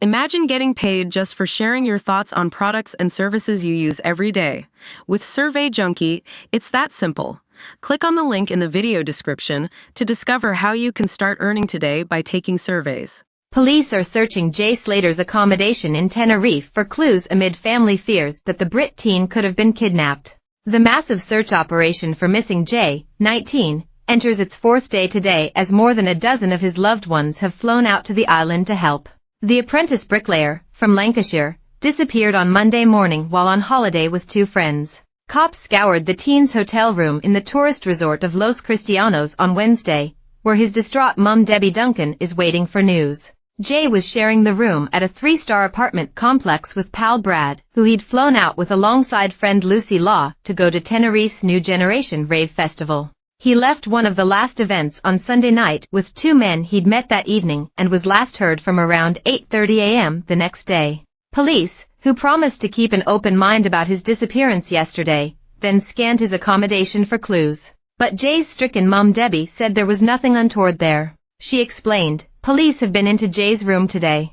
Imagine getting paid just for sharing your thoughts on products and services you use every day. With Survey Junkie, it's that simple. Click on the link in the video description to discover how you can start earning today by taking surveys. Police are searching Jay Slater's accommodation in Tenerife for clues amid family fears that the Brit teen could have been kidnapped. The massive search operation for missing Jay, 19, enters its fourth day today as more than a dozen of his loved ones have flown out to the island to help. The apprentice bricklayer, from Lancashire, disappeared on Monday morning while on holiday with two friends. Cops scoured the teen's hotel room in the tourist resort of Los Cristianos on Wednesday, where his distraught mum Debbie Duncan is waiting for news. Jay was sharing the room at a 3-star apartment complex with pal Brad, who he'd flown out with alongside friend Lucy Law to go to Tenerife's New Generation Rave Festival. He left one of the last events on Sunday night with two men he'd met that evening and was last heard from around 8:30 a.m. the next day. Police, who promised to keep an open mind about his disappearance yesterday, then scanned his accommodation for clues. But Jay's stricken mum Debbie said there was nothing untoward there. She explained, "Police have been into Jay's room today.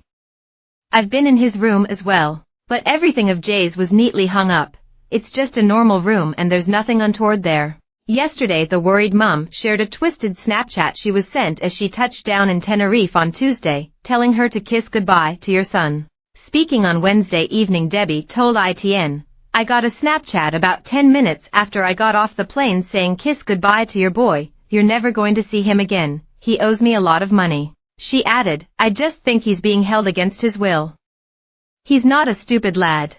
I've been in his room as well. But everything of Jay's was neatly hung up. It's just a normal room and there's nothing untoward there." Yesterday the worried mum shared a twisted Snapchat she was sent as she touched down in Tenerife on Tuesday, telling her to kiss goodbye to your son. Speaking on Wednesday evening, Debbie told ITN, "I got a Snapchat about 10 minutes after I got off the plane saying kiss goodbye to your boy, you're never going to see him again, he owes me a lot of money." She added, "I just think he's being held against his will. He's not a stupid lad.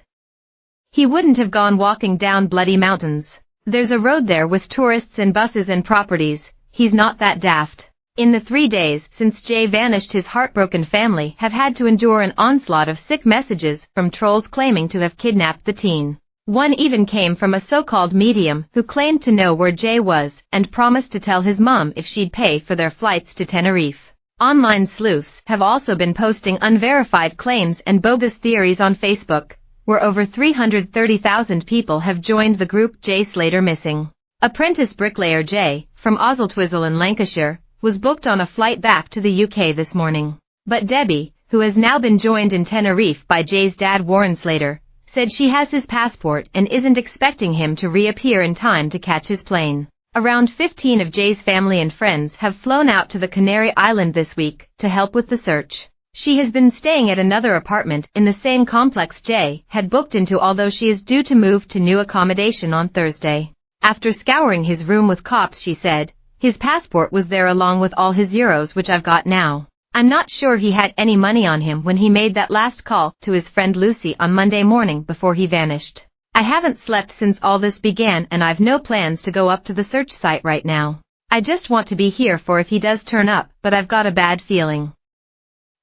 He wouldn't have gone walking down bloody mountains. There's a road there with tourists and buses and properties, he's not that daft." In the 3 days since Jay vanished, his heartbroken family have had to endure an onslaught of sick messages from trolls claiming to have kidnapped the teen. One even came from a so-called medium who claimed to know where Jay was and promised to tell his mum if she'd pay for their flights to Tenerife. Online sleuths have also been posting unverified claims and bogus theories on Facebook, where over 330,000 people have joined the group Jay Slater Missing. Apprentice bricklayer Jay, from Oswaldtwistle in Lancashire, was booked on a flight back to the UK this morning. But Debbie, who has now been joined in Tenerife by Jay's dad Warren Slater, said she has his passport and isn't expecting him to reappear in time to catch his plane. Around 15 of Jay's family and friends have flown out to the Canary Island this week to help with the search. She has been staying at another apartment in the same complex Jay had booked into, although she is due to move to new accommodation on Thursday. After scouring his room with cops, she said, "His passport was there along with all his euros, which I've got now. I'm not sure he had any money on him when he made that last call to his friend Lucy on Monday morning before he vanished. I haven't slept since all this began and I've no plans to go up to the search site right now. I just want to be here for if he does turn up, but I've got a bad feeling.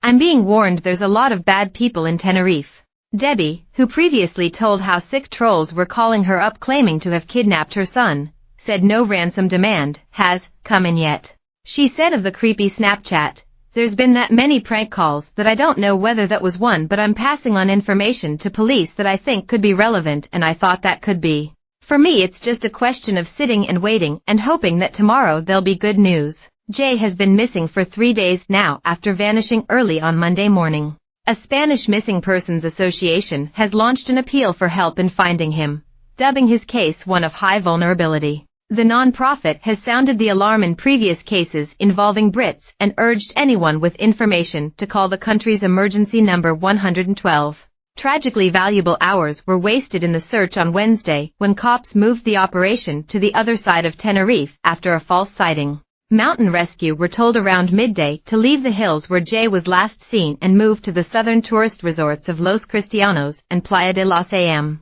I'm being warned there's a lot of bad people in Tenerife." Debbie, who previously told how sick trolls were calling her up claiming to have kidnapped her son, said no ransom demand has come in yet. She said of the creepy Snapchat, "There's been that many prank calls that I don't know whether that was one, but I'm passing on information to police that I think could be relevant, and I thought that could be. For me it's just a question of sitting and waiting and hoping that tomorrow there'll be good news." Jay has been missing for 3 days now after vanishing early on Monday morning. A Spanish Missing Persons Association has launched an appeal for help in finding him, dubbing his case one of high vulnerability. The non-profit has sounded the alarm in previous cases involving Brits and urged anyone with information to call the country's emergency number 112. Tragically, valuable hours were wasted in the search on Wednesday when cops moved the operation to the other side of Tenerife after a false sighting. Mountain Rescue were told around midday to leave the hills where Jay was last seen and move to the southern tourist resorts of Los Cristianos and Playa de las Am.